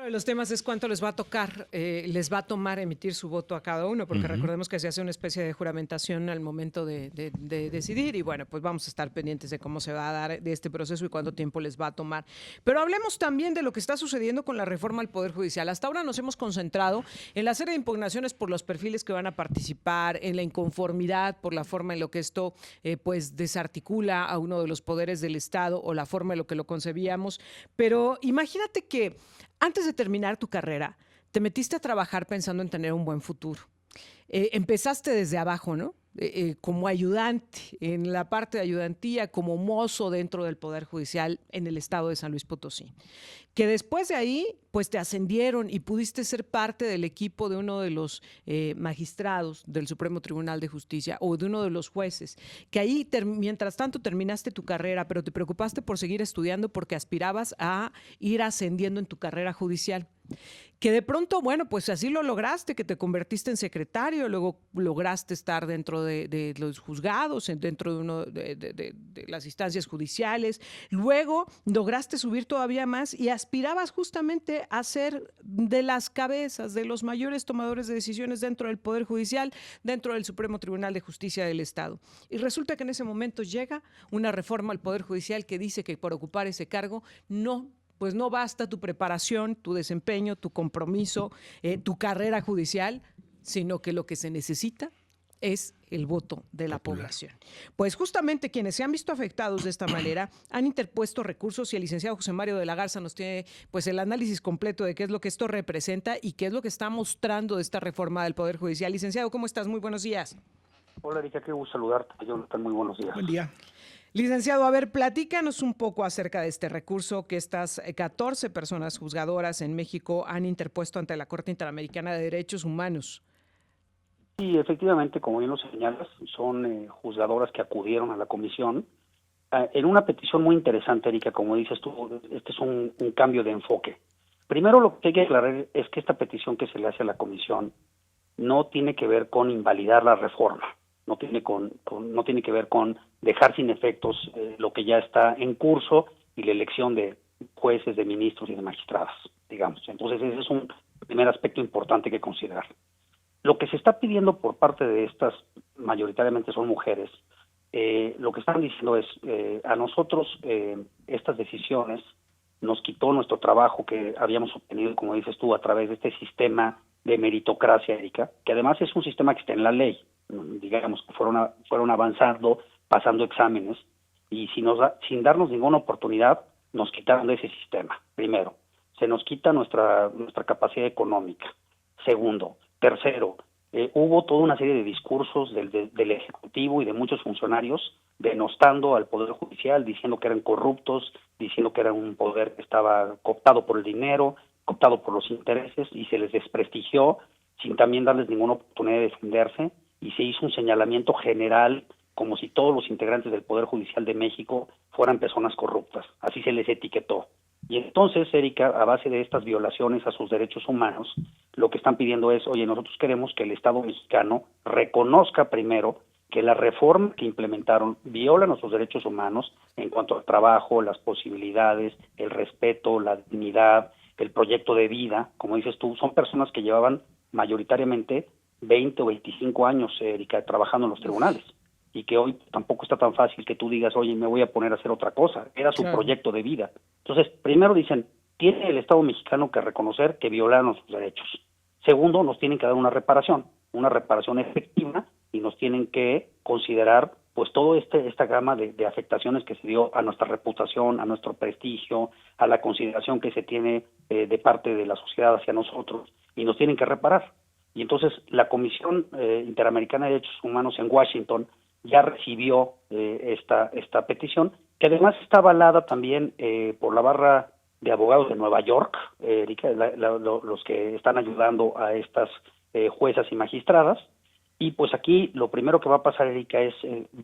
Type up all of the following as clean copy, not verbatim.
de los temas es cuánto les va a tocar, les va a tomar emitir su voto a cada uno, porque recordemos que se hace una especie de juramentación al momento de decidir y bueno, pues vamos a estar pendientes de cómo se va a dar de este proceso y cuánto tiempo les va a tomar. Pero hablemos también de lo que está sucediendo con la reforma al Poder Judicial. Hasta ahora nos hemos concentrado en la serie de impugnaciones por los perfiles que van a participar, en la inconformidad por la forma en lo que esto pues desarticula a uno de los poderes del Estado o la forma en lo que lo concebíamos. Pero imagínate que antes de terminar tu carrera, te metiste a trabajar pensando en tener un buen futuro. Empezaste desde abajo, ¿no? Como ayudante, en la parte de ayudantía, como mozo dentro del Poder Judicial en el estado de San Luis Potosí. Que después de ahí, pues te ascendieron y pudiste ser parte del equipo de uno de los magistrados del Supremo Tribunal de Justicia o de uno de los jueces. Que ahí, mientras tanto, terminaste tu carrera, pero te preocupaste por seguir estudiando porque aspirabas a ir ascendiendo en tu carrera judicial. Que de pronto, bueno, pues así lo lograste, que te convertiste en secretario, luego lograste estar dentro de los juzgados, dentro de, uno de las instancias judiciales, luego lograste subir todavía más y aspirabas justamente a ser de las cabezas, de los mayores tomadores de decisiones dentro del Poder Judicial, dentro del Supremo Tribunal de Justicia del Estado. Y resulta que en ese momento llega una reforma al Poder Judicial que dice que por ocupar ese cargo pues no basta tu preparación, tu desempeño, tu compromiso, tu carrera judicial, sino que lo que se necesita es el voto de la población. Pues justamente quienes se han visto afectados de esta manera han interpuesto recursos y el licenciado José Mario de la Garza nos tiene pues el análisis completo de qué es lo que esto representa y qué es lo que está mostrando de esta reforma del Poder Judicial. Licenciado, ¿cómo estás? Muy buenos días. Hola, Erika, qué gusto saludarte. Jonathan, muy buenos días. Buen día. Licenciado, a ver, platícanos un poco acerca de este recurso que estas 14 personas juzgadoras en México han interpuesto ante la Corte Interamericana de Derechos Humanos. Sí, efectivamente, como bien lo señalas, son juzgadoras que acudieron a la comisión en una petición muy interesante, Erika, como dices tú, este es un cambio de enfoque. Primero, lo que hay que aclarar es que esta petición que se le hace a la comisión no tiene que ver con invalidar la reforma, no tiene que ver con dejar sin efectos lo que ya está en curso y la elección de jueces, de ministros y de magistradas, digamos. Entonces, ese es un primer aspecto importante que considerar. Lo que se está pidiendo por parte de estas, mayoritariamente son mujeres, lo que están diciendo es, a nosotros estas decisiones nos quitó nuestro trabajo que habíamos obtenido, como dices tú, a través de este sistema de meritocracia, Erika, que además es un sistema que está en la ley, digamos que fueron avanzando, pasando exámenes, y sin darnos ninguna oportunidad, nos quitaron de ese sistema. Primero, se nos quita nuestra capacidad económica. Segundo, tercero, hubo toda una serie de discursos del Ejecutivo y de muchos funcionarios denostando al Poder Judicial, diciendo que eran corruptos, diciendo que era un poder que estaba cooptado por el dinero, cooptado por los intereses, y se les desprestigió sin también darles ninguna oportunidad de defenderse, y se hizo un señalamiento general como si todos los integrantes del Poder Judicial de México fueran personas corruptas. Así se les etiquetó. Y entonces, Erika, a base de estas violaciones a sus derechos humanos, lo que están pidiendo es, oye, nosotros queremos que el Estado mexicano reconozca primero que la reforma que implementaron viola nuestros derechos humanos en cuanto al trabajo, las posibilidades, el respeto, la dignidad, el proyecto de vida. Como dices tú, son personas que llevaban mayoritariamente 20 o 25 años, Erika, trabajando en los tribunales, y que hoy tampoco está tan fácil que tú digas, oye, me voy a poner a hacer otra cosa. Era su proyecto de vida. Entonces, primero dicen, tiene el Estado mexicano que reconocer que violaron sus derechos. Segundo, nos tienen que dar una reparación efectiva, y nos tienen que considerar pues todo esta gama de afectaciones que se dio a nuestra reputación, a nuestro prestigio, a la consideración que se tiene de parte de la sociedad hacia nosotros, y nos tienen que reparar. Y entonces la Comisión Interamericana de Derechos Humanos en Washington ya recibió esta petición, que además está avalada también por la barra de abogados de Nueva York, Erika, los que están ayudando a estas juezas y magistradas. Y pues aquí lo primero que va a pasar, Erika, es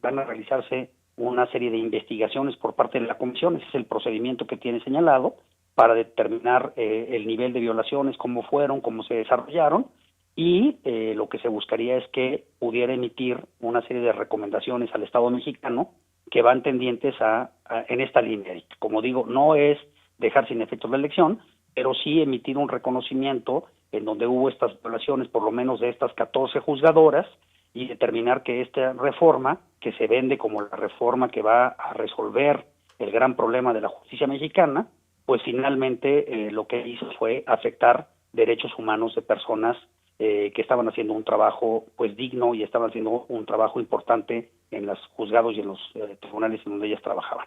van a realizarse una serie de investigaciones por parte de la comisión. Ese es el procedimiento que tiene señalado para determinar el nivel de violaciones, cómo fueron, cómo se desarrollaron, y lo que se buscaría es que pudiera emitir una serie de recomendaciones al Estado mexicano que van tendientes en esta línea. Como digo, no es dejar sin efectos la elección, pero sí emitir un reconocimiento en donde hubo estas violaciones, por lo menos de estas 14 juzgadoras, y determinar que esta reforma, que se vende como la reforma que va a resolver el gran problema de la justicia mexicana, pues finalmente lo que hizo fue afectar derechos humanos de personas que estaban haciendo un trabajo pues digno y estaban haciendo un trabajo importante en los juzgados y en los tribunales en donde ellas trabajaban.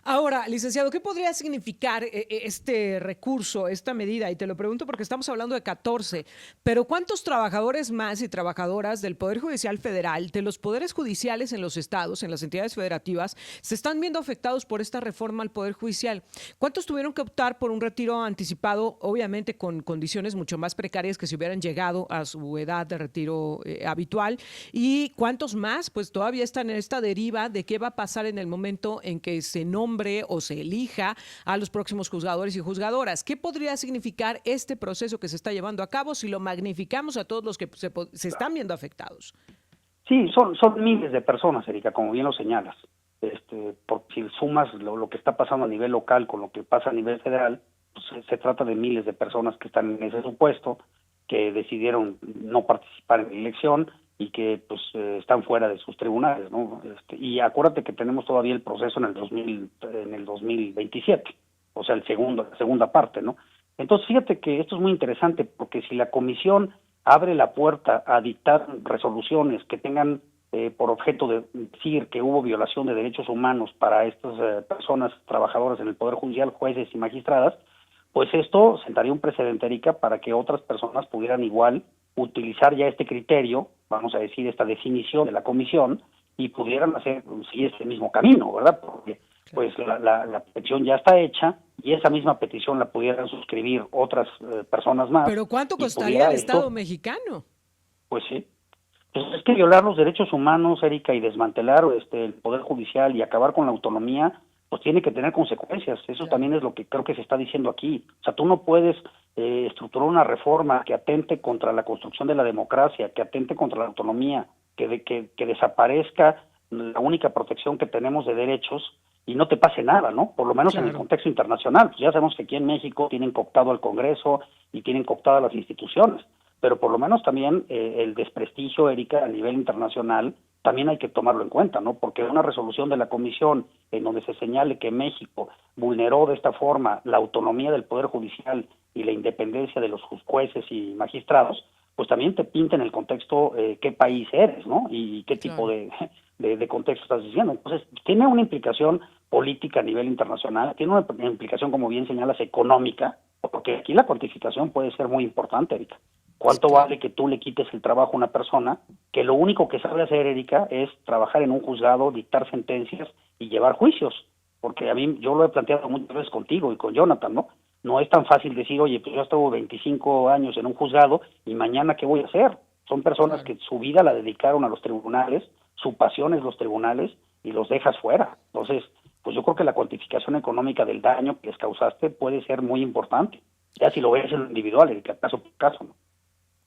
Ahora, licenciado, ¿qué podría significar este recurso, esta medida? Y te lo pregunto porque estamos hablando de 14, pero ¿cuántos trabajadores más y trabajadoras del Poder Judicial Federal, de los poderes judiciales en los estados, en las entidades federativas, se están viendo afectados por esta reforma al Poder Judicial? ¿Cuántos tuvieron que optar por un retiro anticipado, obviamente con condiciones mucho más precarias que si hubieran llegado a su edad de retiro habitual? ¿Y cuántos más, pues todavía están en esta deriva de qué va a pasar en el momento en que se nombre o se elija a los próximos juzgadores y juzgadoras? ¿Qué podría significar este proceso que se está llevando a cabo si lo magnificamos a todos los que se están viendo afectados? Sí, son miles de personas, Erika, como bien lo señalas. Porque si sumas lo que está pasando a nivel local con lo que pasa a nivel federal, pues se trata de miles de personas que están en ese supuesto, que decidieron no participar en la elección y que pues están fuera de sus tribunales, ¿no? Y acuérdate que tenemos todavía el proceso en el 2027, o sea, la segunda parte, ¿no? Entonces, fíjate que esto es muy interesante, porque si la comisión abre la puerta a dictar resoluciones que tengan por objeto de decir que hubo violación de derechos humanos para estas personas trabajadoras en el Poder Judicial, jueces y magistradas, pues esto sentaría un precedente, Erika, para que otras personas pudieran igual utilizar ya este criterio, vamos a decir, esta definición de la comisión, y pudieran seguir este mismo camino, ¿verdad? Porque pues la petición ya está hecha y esa misma petición la pudieran suscribir otras personas más. ¿Pero cuánto costaría al Estado mexicano? Pues sí. Pues es que violar los derechos humanos, Erika, y desmantelar el Poder Judicial y acabar con la autonomía, pues tiene que tener consecuencias. Eso también es lo que creo que se está diciendo aquí. O sea, tú no puedes estructurar una reforma que atente contra la construcción de la democracia, que atente contra la autonomía, que desaparezca la única protección que tenemos de derechos y no te pase nada, ¿no? Por lo menos en el contexto internacional. Pues ya sabemos que aquí en México tienen cooptado al Congreso y tienen cooptadas las instituciones, pero por lo menos también el desprestigio, Erika, a nivel internacional, también hay que tomarlo en cuenta, ¿no? Porque una resolución de la Comisión en donde se señale que México vulneró de esta forma la autonomía del Poder Judicial y la independencia de los jueces y magistrados, pues también te pinta en el contexto qué país eres, ¿no? Y qué tipo de contexto estás diciendo. Entonces, tiene una implicación política a nivel internacional, tiene una implicación, como bien señalas, económica, porque aquí la cuantificación puede ser muy importante, Erika. ¿Cuánto vale que tú le quites el trabajo a una persona que lo único que sabe hacer, Erika, es trabajar en un juzgado, dictar sentencias y llevar juicios? Porque a mí, yo lo he planteado muchas veces contigo y con Jonathan, ¿no? No es tan fácil decir, oye, pues yo estuve 25 años en un juzgado y mañana ¿qué voy a hacer? Son personas que su vida la dedicaron a los tribunales, su pasión es los tribunales y los dejas fuera. Entonces, pues yo creo que la cuantificación económica del daño que les causaste puede ser muy importante. Ya si lo ves en lo individual, Erika, caso por caso, ¿no?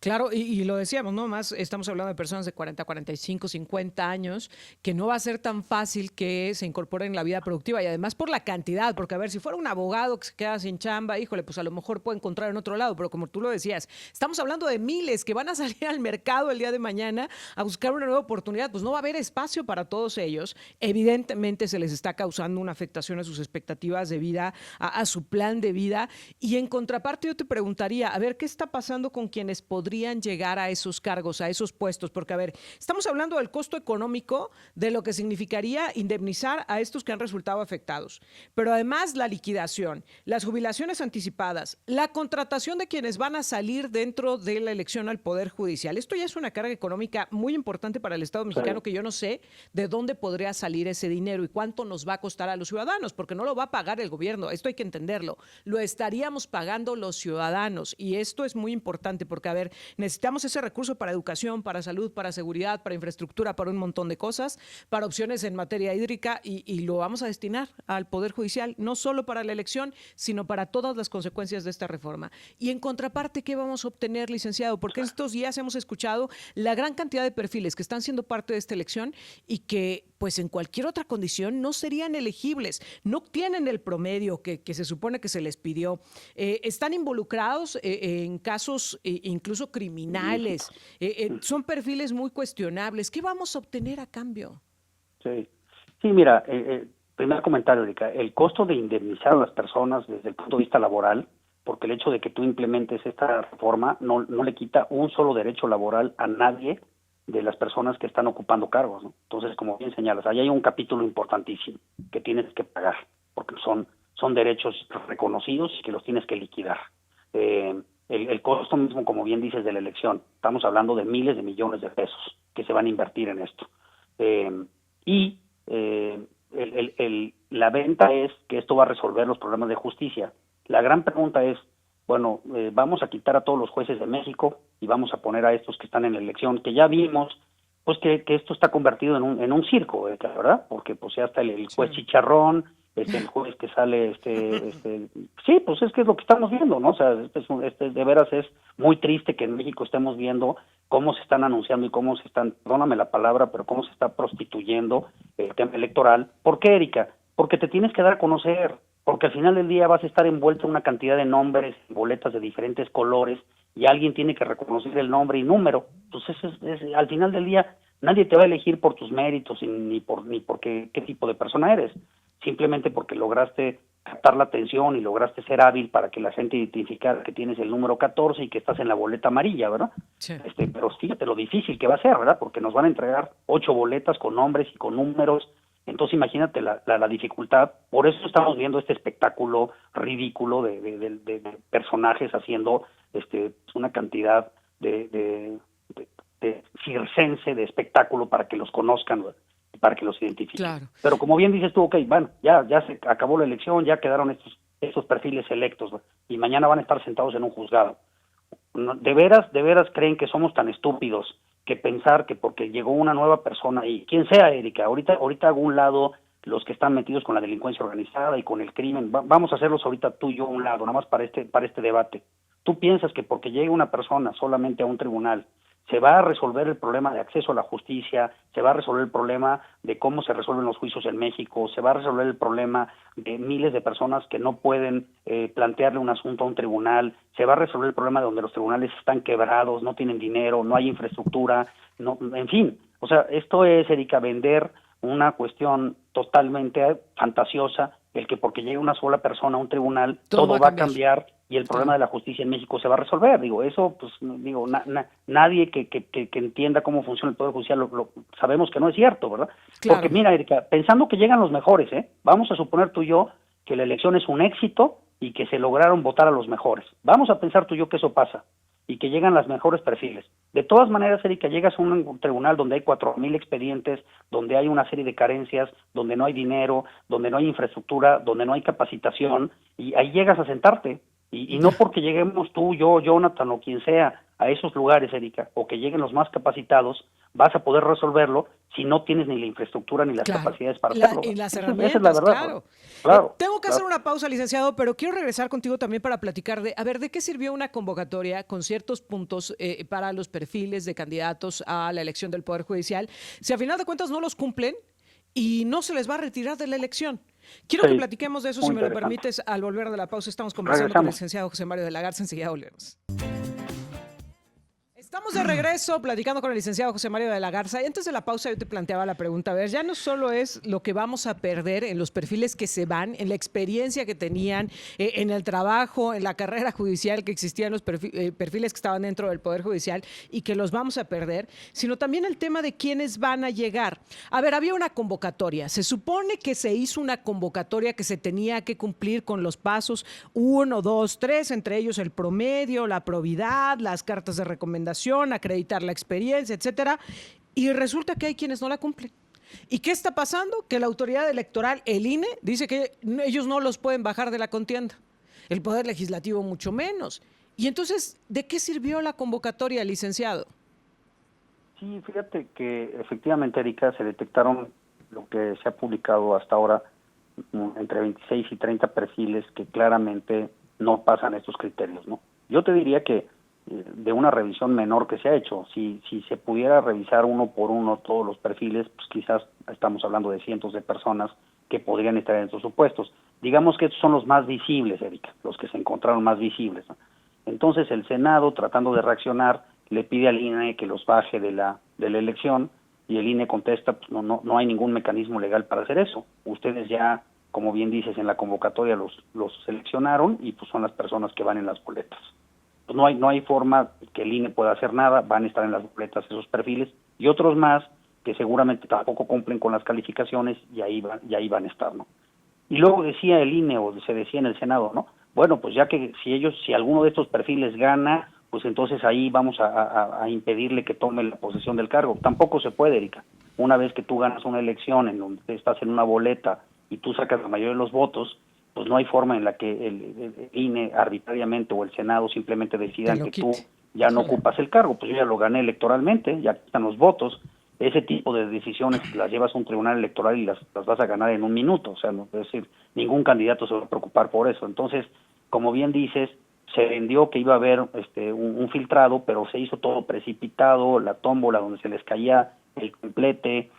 Claro, y lo decíamos, ¿no? Más estamos hablando de personas de 40, 45, 50 años, que no va a ser tan fácil que se incorporen en la vida productiva y además por la cantidad, porque a ver, si fuera un abogado que se queda sin chamba, híjole, pues a lo mejor puede encontrar en otro lado, pero como tú lo decías, estamos hablando de miles que van a salir al mercado el día de mañana a buscar una nueva oportunidad, pues no va a haber espacio para todos ellos. Evidentemente se les está causando una afectación a sus expectativas de vida, a su plan de vida, y en contraparte yo te preguntaría, a ver, ¿qué está pasando con quienes podrían llegar a esos cargos, a esos puestos? Porque, a ver, estamos hablando del costo económico de lo que significaría indemnizar a estos que han resultado afectados, pero además la liquidación, las jubilaciones anticipadas, la contratación de quienes van a salir dentro de la elección al Poder Judicial. Esto ya es una carga económica muy importante para el Estado mexicano, que yo no sé de dónde podría salir ese dinero y cuánto nos va a costar a los ciudadanos, porque no lo va a pagar el gobierno, esto hay que entenderlo, lo estaríamos pagando los ciudadanos, y esto es muy importante porque, a ver, Necesitamos ese recurso para educación, para salud, para seguridad, para infraestructura, para un montón de cosas, para opciones en materia hídrica y lo vamos a destinar al Poder Judicial, no solo para la elección, sino para todas las consecuencias de esta reforma. Y en contraparte, ¿qué vamos a obtener, licenciado? Porque estos días hemos escuchado la gran cantidad de perfiles que están siendo parte de esta elección y que pues en cualquier otra condición no serían elegibles, no tienen el promedio que se supone que se les pidió, están involucrados en casos incluso criminales, son perfiles muy cuestionables. ¿Qué vamos a obtener a cambio? Sí, sí, mira, primer comentario, Erika, el costo de indemnizar a las personas desde el punto de vista laboral, porque el hecho de que tú implementes esta reforma no le quita un solo derecho laboral a nadie de las personas que están ocupando cargos, ¿no? Entonces, como bien señalas, ahí hay un capítulo importantísimo que tienes que pagar, porque son derechos reconocidos y que los tienes que liquidar. El costo mismo, como bien dices, de la elección, estamos hablando de miles de millones de pesos que se van a invertir en esto. La venta es que esto va a resolver los problemas de justicia. La gran pregunta es, bueno, vamos a quitar a todos los jueces de México y vamos a poner a estos que están en la elección, que ya vimos pues que esto está convertido en un circo, ¿verdad? Porque pues ya está el juez chicharrón, el juez que sale, sí, pues es que es lo que estamos viendo, ¿no? O sea, de veras es muy triste que en México estemos viendo cómo se están anunciando y cómo se están, perdóname la palabra, pero cómo se está prostituyendo el tema electoral. ¿Por qué, Erika? Porque te tienes que dar a conocer, porque al final del día vas a estar envuelto en una cantidad de nombres, boletas de diferentes colores, y alguien tiene que reconocer el nombre y número. Entonces, al final del día, nadie te va a elegir por tus méritos ni por qué tipo de persona eres, simplemente porque lograste captar la atención y lograste ser hábil para que la gente identificara que tienes el número 14 y que estás en la boleta amarilla, ¿verdad? Sí. Pero fíjate lo difícil que va a ser, ¿verdad? Porque nos van a entregar 8 boletas con nombres y con números. Entonces imagínate la dificultad. Por eso estamos viendo este espectáculo ridículo de personajes haciendo una cantidad de circense, de espectáculo para que los conozcan, para que los identifiquen. Claro. Pero como bien dices tú, bueno, ya se acabó la elección, ya quedaron estos perfiles electos, ¿no? Y mañana van a estar sentados en un juzgado. ¿De veras creen que somos tan estúpidos que pensar que porque llegó una nueva persona y quien sea, Erika, ahorita hago un lado los que están metidos con la delincuencia organizada y con el crimen, vamos a hacerlos ahorita tú y yo a un lado, nada más para este debate. ¿Tú piensas que porque llegue una persona solamente a un tribunal se va a resolver el problema de acceso a la justicia, se va a resolver el problema de cómo se resuelven los juicios en México, se va a resolver el problema de miles de personas que no pueden plantearle un asunto a un tribunal, se va a resolver el problema de donde los tribunales están quebrados, no tienen dinero, no hay infraestructura, en fin? O sea, esto es, Erika, vender una cuestión totalmente fantasiosa, el que porque llegue una sola persona a un tribunal todo va a cambiar y el problema de la justicia en México se va a resolver. Digo, eso, pues, nadie que entienda cómo funciona el Poder Judicial sabemos que no es cierto, ¿verdad? Claro. Porque mira, Erika, pensando que llegan los mejores, vamos a suponer tú y yo que la elección es un éxito y que se lograron votar a los mejores. Vamos a pensar tú y yo que eso pasa y que llegan los mejores perfiles. De todas maneras, Erika, llegas a un tribunal donde hay 4,000 expedientes, donde hay una serie de carencias, donde no hay dinero, donde no hay infraestructura, donde no hay capacitación, y ahí llegas a sentarte. Y no porque lleguemos tú, yo, Jonathan o quien sea a esos lugares, Erika, o que lleguen los más capacitados, vas a poder resolverlo si no tienes ni la infraestructura ni las capacidades para hacerlo. Y las herramientas, esa es la verdad, claro. Tengo que hacer una pausa, licenciado, pero quiero regresar contigo también para platicar de qué sirvió una convocatoria con ciertos puntos para los perfiles de candidatos a la elección del Poder Judicial, si a final de cuentas no los cumplen y no se les va a retirar de la elección. Quiero que platiquemos de eso, si me lo permites, al volver de la pausa. Estamos conversando con el licenciado José Mario de la Garza. Enseguida volvemos. Estamos de regreso platicando con el licenciado José Mario de la Garza. Y antes de la pausa yo te planteaba la pregunta, a ver, ya no solo es lo que vamos a perder en los perfiles que se van, en la experiencia que tenían, en el trabajo, en la carrera judicial que existían los perfiles que estaban dentro del Poder Judicial y que los vamos a perder, sino también el tema de quiénes van a llegar. A ver, había una convocatoria. Se supone que se hizo una convocatoria que se tenía que cumplir con los pasos 1, 2, 3, entre ellos el promedio, la probidad, las cartas de recomendación, acreditar la experiencia, etcétera, y resulta que hay quienes no la cumplen. ¿Y qué está pasando? Que la autoridad electoral, el INE, dice que ellos no los pueden bajar de la contienda, el Poder Legislativo mucho menos. Y entonces, ¿de qué sirvió la convocatoria, licenciado? Sí, fíjate que efectivamente, Erika, se detectaron lo que se ha publicado hasta ahora, entre 26 y 30 perfiles que claramente no pasan estos criterios, ¿no? Yo te diría que de una revisión menor que se ha hecho, si se pudiera revisar uno por uno todos los perfiles, pues quizás estamos hablando de cientos de personas que podrían estar en estos supuestos. Digamos que estos son los más visibles, Erika, los que se encontraron más visibles, ¿no? Entonces el Senado, tratando de reaccionar, le pide al INE que los baje de la elección, y el INE contesta, pues no hay ningún mecanismo legal para hacer eso. Ustedes ya, como bien dices, en la convocatoria los seleccionaron y pues son las personas que van en las boletas. Pues no hay forma que el INE pueda hacer nada, van a estar en las boletas esos perfiles y otros más que seguramente tampoco cumplen con las calificaciones y ahí van a estar, ¿no? Y luego decía el INE, o se decía en el Senado, ¿no? Bueno, pues ya que si alguno de estos perfiles gana, pues entonces ahí vamos a impedirle que tome la posesión del cargo. Tampoco se puede, Erika. Una vez que tú ganas una elección en donde estás en una boleta y tú sacas la mayoría de los votos, pues no hay forma en la que el INE arbitrariamente o el Senado simplemente decidan que tú ya no ocupas el cargo. Pues yo ya lo gané electoralmente, ya están los votos. Ese tipo de decisiones las llevas a un tribunal electoral y las vas a ganar en un minuto. O sea, no, es decir, ningún candidato se va a preocupar por eso. Entonces, como bien dices, se vendió que iba a haber un filtrado, pero se hizo todo precipitado, la tómbola donde se les caía el complete,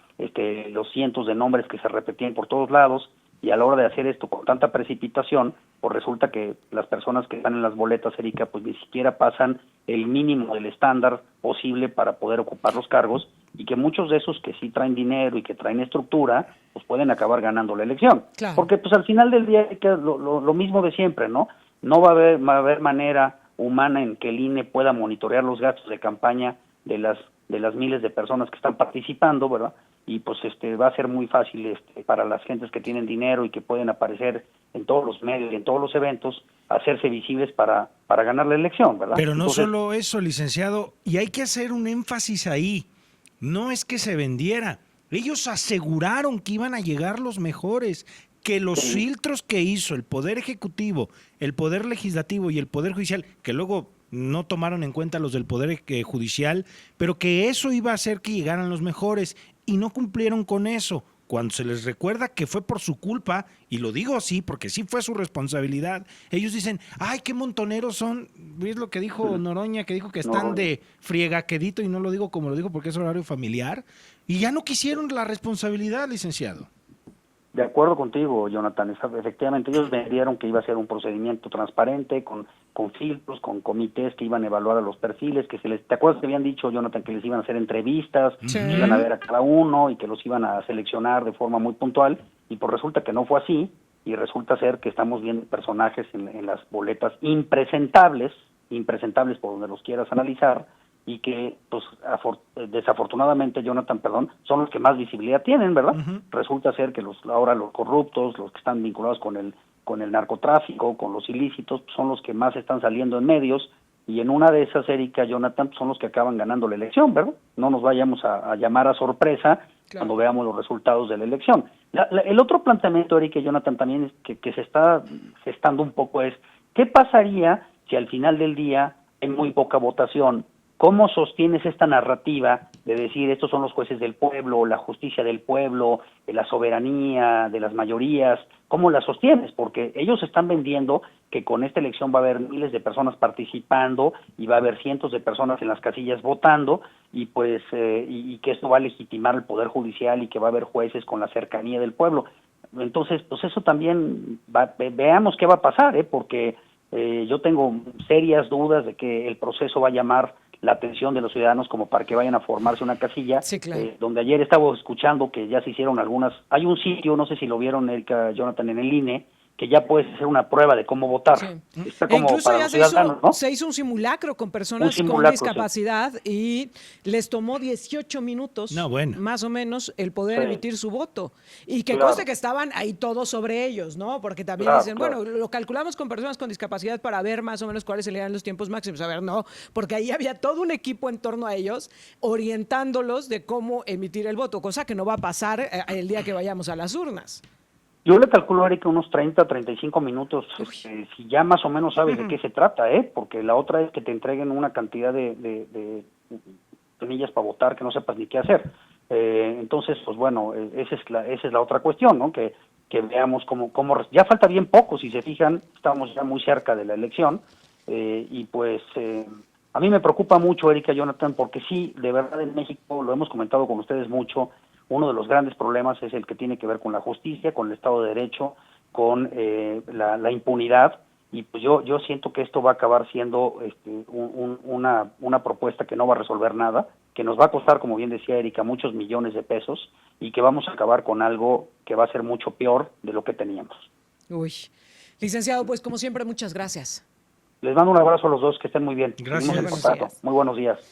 los cientos de nombres que se repetían por todos lados, y a la hora de hacer esto con tanta precipitación, pues resulta que las personas que están en las boletas, Erika, pues ni siquiera pasan el mínimo del estándar posible para poder ocupar los cargos, y que muchos de esos que sí traen dinero y que traen estructura, pues pueden acabar ganando la elección. Claro. Porque pues al final del día es lo mismo de siempre, ¿no? No va a haber manera humana en que el INE pueda monitorear los gastos de campaña de las miles de personas que están participando, ¿verdad? Y pues va a ser muy fácil para las gentes que tienen dinero y que pueden aparecer en todos los medios y en todos los eventos, hacerse visibles para ganar la elección, ¿verdad? Pero no solo eso, licenciado, y hay que hacer un énfasis ahí. No es que se vendiera. Ellos aseguraron que iban a llegar los mejores, que los filtros que hizo el Poder Ejecutivo, el Poder Legislativo y el Poder Judicial, que luego no tomaron en cuenta los del Poder Judicial, pero que eso iba a hacer que llegaran los mejores y no cumplieron con eso. Cuando se les recuerda que fue por su culpa, y lo digo así porque sí fue su responsabilidad, ellos dicen, ay, qué montoneros son, es lo que dijo Noroña, que dijo que están de friegaquedito, y no lo digo como lo digo porque es horario familiar, y ya no quisieron la responsabilidad, licenciado. De acuerdo contigo, Jonathan. Efectivamente, ellos vendieron que iba a ser un procedimiento transparente, con filtros, con comités que iban a evaluar a los perfiles, ¿te acuerdas que habían dicho, Jonathan, que les iban a hacer entrevistas, que iban a ver a cada uno y que los iban a seleccionar de forma muy puntual? Y pues resulta que no fue así, y resulta ser que estamos viendo personajes en las boletas impresentables por donde los quieras analizar, y que pues desafortunadamente, Jonathan, son los que más visibilidad tienen, ¿verdad? Resulta ser que ahora los corruptos, los que están vinculados con el narcotráfico, con los ilícitos, son los que más están saliendo en medios, y en una de esas, Erika, Jonathan, son los que acaban ganando la elección, ¿verdad? No nos vayamos a llamar a sorpresa cuando veamos los resultados de la elección. El otro planteamiento, Erika y Jonathan, también es que se está gestando un poco es, ¿qué pasaría si al final del día hay muy poca votación? ¿Cómo sostienes esta narrativa de decir estos son los jueces del pueblo, la justicia del pueblo, la soberanía de las mayorías? ¿Cómo la sostienes? Porque ellos están vendiendo que con esta elección va a haber miles de personas participando y va a haber cientos de personas en las casillas votando, y pues y que esto va a legitimar el Poder Judicial y que va a haber jueces con la cercanía del pueblo. Entonces, pues eso también veamos qué va a pasar, porque yo tengo serias dudas de que el proceso va a llamar la atención de los ciudadanos como para que vayan a formarse una casilla, sí, claro. Donde ayer estaba escuchando que ya se hicieron algunas, hay un sitio, no sé si lo vieron, Erika, Jonathan, en el INE, que ya puedes hacer una prueba de cómo votar. Sí. Está como incluso para ya los ciudadanos, ¿no? se hizo un simulacro con personas con discapacidad, y les tomó 18 minutos, más o menos, el poder emitir su voto. Y que conste que estaban ahí todos sobre ellos, ¿no? Porque también dicen, bueno, lo calculamos con personas con discapacidad para ver más o menos cuáles serían los tiempos máximos. A ver, no, porque ahí había todo un equipo en torno a ellos orientándolos de cómo emitir el voto, cosa que no va a pasar el día que vayamos a las urnas. Yo le calculo, Erika, unos 30, 35 minutos, si ya más o menos sabes de qué se trata, porque la otra es que te entreguen una cantidad de semillas para votar que no sepas ni qué hacer. Entonces, pues bueno, esa es la otra cuestión, ¿no? Que veamos cómo ya falta bien poco, si se fijan, estamos ya muy cerca de la elección, y pues a mí me preocupa mucho, Erika, Jonathan, porque sí, de verdad en México, lo hemos comentado con ustedes mucho, uno de los grandes problemas es el que tiene que ver con la justicia, con el Estado de Derecho, con la impunidad, y pues yo siento que esto va a acabar siendo una propuesta que no va a resolver nada, que nos va a costar, como bien decía Erika, muchos millones de pesos, y que vamos a acabar con algo que va a ser mucho peor de lo que teníamos. Uy, licenciado, pues como siempre, muchas gracias. Les mando un abrazo a los dos, que estén muy bien. Gracias. Seguimos en contacto. Muy buenos días.